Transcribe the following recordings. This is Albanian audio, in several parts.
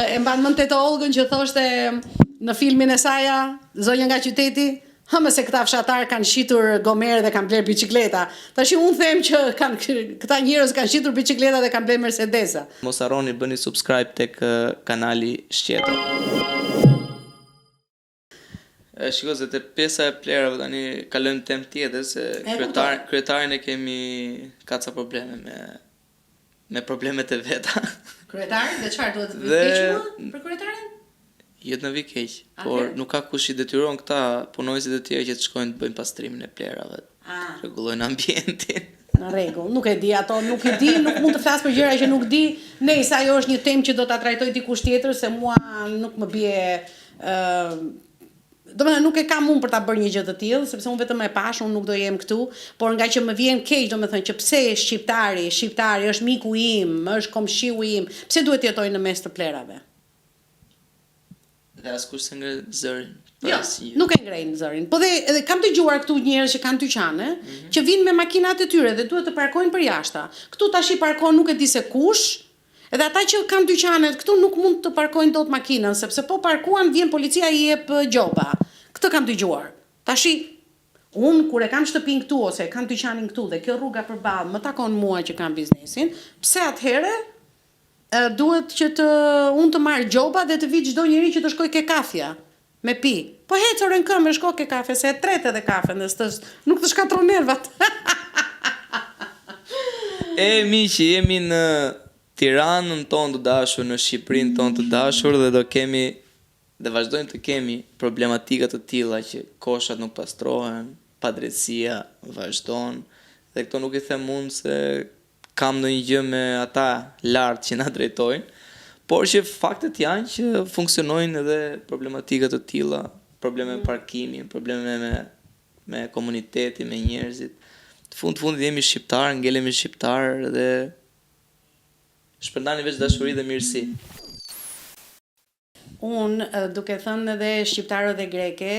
E mban mend Teto Olgën që thoshte në filmin e Saja, Zonja nga qyteti, se këta fshatar kanë shitur gomerë dhe kanë bler bicikleta. Tash unë them që këta njerëz kanë shitur bicikleta dhe kanë bler Mercedesa. Mos harroni bëni subscribe tek kanali Shqeto. Shiko se te pjesa e plerave tani kalojmë temë tjetër se kryetarin e kemi ka ca probleme me problemet e veta. Kryetarin? Dhe çfarë duhet të keq për kryetarin? Jo të në vi keq, por nuk ka kush i detyron këta punojësit e tjerë që të shkojnë të bëjnë pastrimin e plerave. Rregullojnë ambientin. Në rregull, nuk e di ato, nuk mund të flas për gjëra që nuk di. Nëse ajo është një temë që do ta trajtoj dikush tjetër, se mua nuk më bie domethënë nuk e kam unë për ta bërë një gjë të tillë, sepse unë vetëm e pash, unë nuk do jem këtu, por nga që më vjen keq, domethënë që pse shqiptari është miku im, është komshiu im, pse duhet të jetojë në mes të plerave? Dhe askush se ngre zërin. Jo, nuk e ngrejnë zërin. Po dhe kam dëgjuar këtu njerëz që kanë dyqane, që vinë me makinat e tyre dhe duhet të parkojnë për jashta. Këtu tash i parkon nuk e di se kush, edhe ata që kanë dyqanet këtu nuk mund të parkojnë dot makinën, sepse po parkuan vjen policia i jep gjoba. Këtë kam dëgjuar. Tashi unë kur e kam shtëpinë këtu ose e kam dyqanin këtu dhe kjo rruga përballë më takon mua që kam biznesin, pse atëherë duhet që unë të marr gjoba dhe të vi çdo njeri që të shkoj ke kafja me pi. Po hec orën këmbë shko ke kafe se e tretë edhe kafen, nuk të shkatron nervat. Miqi, jemi në Tiranën tonë të dashur, në Shqipërinë tonë të dashur dhe do kemi dhe vazhdojmë të kemi problematika të tilla që koshat nuk pastrohen, padrejtësia vazhdon dhe këto nuk i them unë se kam ndonjë gjë me ata lart që na drejtojnë, por që faktet janë që funksionojnë edhe problematika të tilla, probleme me parkimin, probleme me komunitetin, me njerëzit. Të fundit jemi shqiptar, ngelemi shqiptar dhe shpërndani veç dashuri dhe mirësi. Unë, duke thënë edhe shqiptarët dhe greke,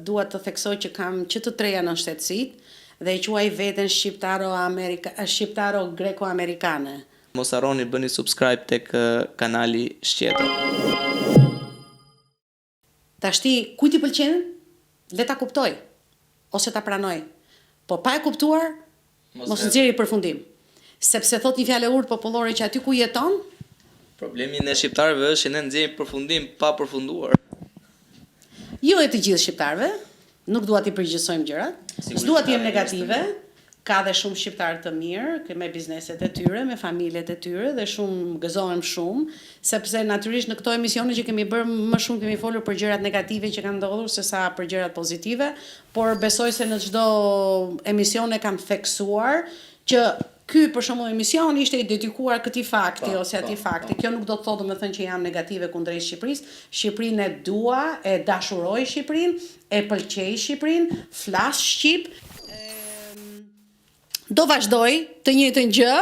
dua të theksoj që kam që të treja në shtetësit dhe i quaj veten shqiptaro greko-amerikane. Mos harroni bëni subscribe tek kanali Shqeto. Tashti, kujt i pëlqen? Le ta kuptoj ose ta pranoj. Po pa e kuptuar, mos nxjerrë përfundim. Sepse thot një fjalë urtë popullore që aty ku jeton, problemi në shqiptarëve është që ne nxjerrim përfundim pa përfunduar. Jo e të gjithë shqiptarëve, nuk dua t'i përgjigjësojmë gjërat, s'dua të jem negative, ka dhe shumë shqiptarë të mirë, me bizneset e tyre, me familjet e tyre dhe shumë gëzohem shumë, sepse natyrisht në këto emisione që kemi bërë më shumë kemi folur për gjërat negative që kanë ndodhur sesa për gjërat pozitive, por besoj se në çdo emision e kam theksuar që ky për shembull emision ishte i dedikuar këtij fakti ose atij fakti. Kjo nuk do të thotë domethënë që jam negative kundrejt Shqipërisë. Shqipërinë e dua, e dashuroj Shqipërinë, e pëlqej Shqipërinë, flas shqip. Do vazhdoj të njëjtën gjë.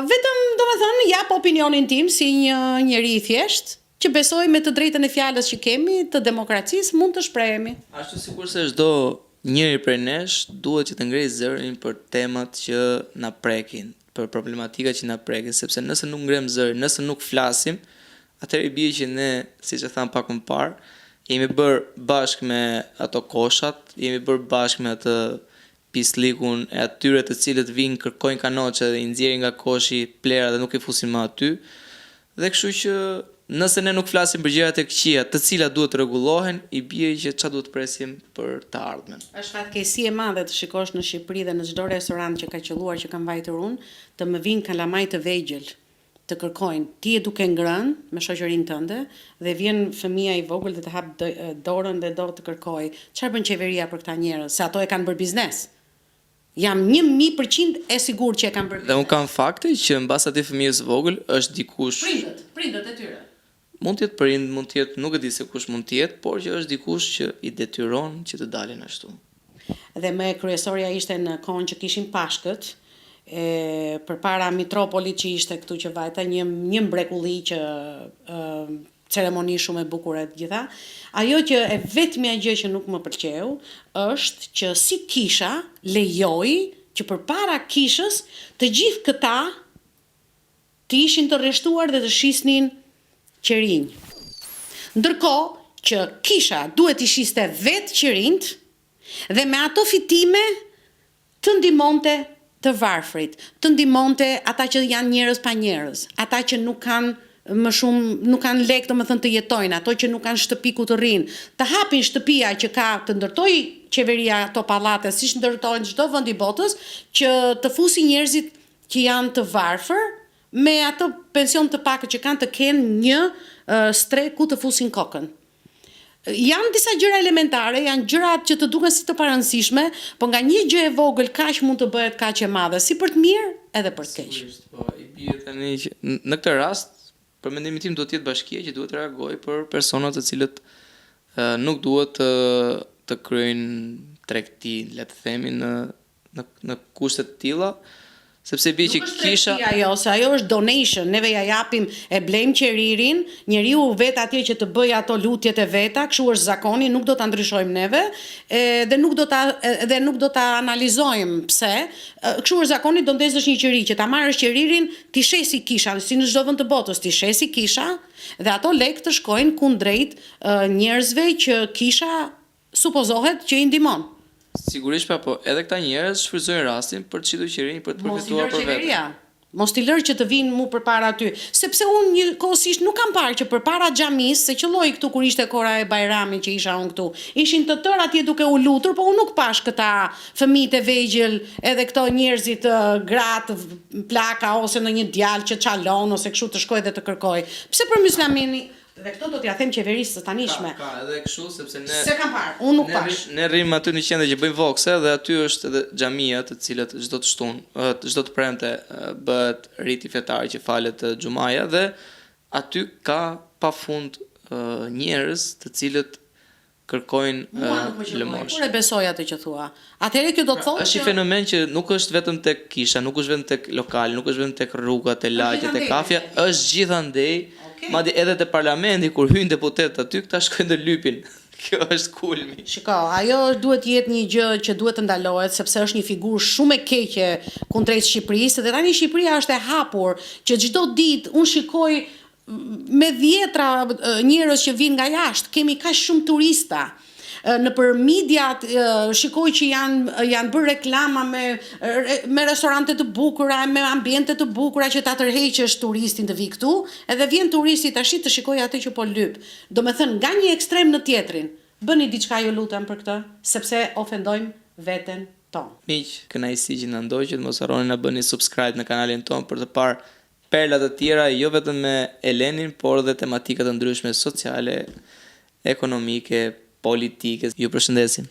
Vetëm domethënë jap opinionin tim si një njeri i thjesht, që besoj me të drejtën e fjalës që kemi të demokracisë mund të shprehemi. Ashtu sikurse çdo njëri prej nesh duhet që të ngrejë zërin për temat që na prekin, për problematikat që na prekin, sepse nëse nuk ngrem zërin, nëse nuk flasim, atëherë i bie që ne, siç e tham pak më parë, jemi bërë bashkë me ato koshat, jemi bërë bashkë me atë pislikun e atyre të cilët vinë kërkojnë kanoçe dhe i nxjerrin nga koshi plera dhe nuk i fusin më aty. Dhe kështu që nëse ne nuk flasim për gjërat e këqija, të cilat duhet të rregullohen, i bie që çfarë duhet presim për të ardhmen. Është fatkeqësi e madhe të shikosh në Shqipëri dhe në çdo restorant që ka qelluar që kam vajtur unë, të më vinë kalamaj të vegjël të kërkojnë. Ti je duke ngrënë me shoqërinë tënde dhe vjen fëmia i vogël dhe të hap dorën dhe do të kërkojë. Çfarë bën qeveria për këta njerëz? Se ato e kanë bërë biznes. Jam 1000% e sigurt që e kanë bërë biznes. Dhe un kam fakte që mbas atij fëmijës vogël është dikush prindët e tyre. Mund të jetë prind, mund të jetë, nuk e di se kush mund të jetë, por që është dikush që i detyron që të dalin ashtu. Dhe më kryesorja ishte në kohën që kishin pashkët, përpara Mitropolit që ishte këtu që vajta një mrekulli që ceremoni shumë e bukur e gjitha. Ajo që e vetmja gjë që nuk më pëlqeu është që si kisha lejoi që përpara kishës të gjithë këta të ishin të rreshtuar dhe të shisnin qerinj. Ndërkohë që kisha duhet i shiste vetë qerinjt dhe me ato fitime të ndihmonte të varfrit, të ndihmonte ata që janë njerëz pa njerëz, ata që nuk kanë më shumë, nuk kanë lek domethënë të jetojnë, ato që nuk kanë shtëpi ku të rrinë, të hapin shtëpia që ka të ndërtoj qeveria ato pallate, siç ndërtojnë çdo vend i botës, që të fusi njerëzit që janë të varfër me ato pension të pakët që kanë të kenë një stre ku të fusin kokën. Janë disa gjëra elementare, janë gjërat që të duken si të parëndësishme, po nga një gjë e vogël kaq mund të bëhet kaq e madhe, si për të mirë edhe për të keq. Po, i bie tani që në këtë rast, për mendimin tim duhet të jetë bashkia që duhet të reagojë për personat të cilët nuk duhet të kryejnë tregti, le të themi në kushte të tilla, sepse bie që kisha ajo, se ajo është donation, neve ja japim e blejmë qeririn, njeriu vet atje që të bëj ato lutjet e veta, kështu është zakoni, nuk do ta ndryshojmë neve, dhe nuk do ta analizojmë pse. Kështu është zakoni, do ndezësh një qeri që ta marrësh qeririn, ti shesi kisha, si në çdo vend të botës, ti shesi kisha dhe ato lek të shkojnë kundrejt njerëzve që kisha supozohet që i ndihmon. Sigurisht po edhe këta njerëz shfrytëzojnë rastin për të qitur qerin për të përfituar për vetë. Mos t'i lërë që të vinë mu përpara ty, sepse unë njëkohësisht nuk kam parë që përpara xhamisë, se qelloi këtu kur ishte kora e Bajramit që isha unë këtu. Ishin të tërë atje duke u lutur, po unë nuk pash këta fëmijët e vegjël, edhe këto njerëzit gratë, plaka ose në një djalë që çalon ose kështu të shkojë dhe të kërkojë. Pse për Myslamini? Dhe këto do t'ja them qeverisë së tanishme. Ka edhe kështu sepse ne se kam parë, unë nuk pash. Ne rrim aty në qendër që bëjmë vokse dhe aty është edhe xhamia të cilat çdo të shtunë, çdo të premte bëhet riti fetar që falet xhumaja dhe aty ka pafund njerëz të cilët kërkojnë lëmosh. Por e besoj atë që thua. Atëherë kjo do të thotë është një fenomen që nuk është vetëm tek kisha, nuk është vetëm tek lokal, nuk është vetëm tek rrugat, te lagjet, te kafja, është gjithandej. Madje edhe te parlamenti kur hyjnë deputetët aty, këta shkojnë të lypin. Kjo është kulmi. Shiko, ajo duhet jetë një gjë që duhet të ndalohet, sepse është një figurë shumë e keqe kundrejt Shqipërisë, dhe tani Shqipëria është e hapur, që çdo ditë unë shikoj me dhjetra njerëz që vinë nga jashtë, kemi kaq shumë turista. Në për mediat shikoj që janë bërë reklama me restorante të bukura, me ambiente të bukura që ta tërheqësh turistin të vi këtu, edhe vjen turisti tash të shikoj atë që po lyp. Domethënë nga një ekstrem në tjetrin, bëni diçka ju lutem për këtë, sepse ofendojmë veten tonë. Miq, kënaqësi që na ndoqët, mos harroni na bëni subscribe në kanalin ton për të parë perlat të tjera, jo vetëm me Elenin, por edhe tematika të ndryshme sociale, ekonomike, politike. Ju përshëndesim.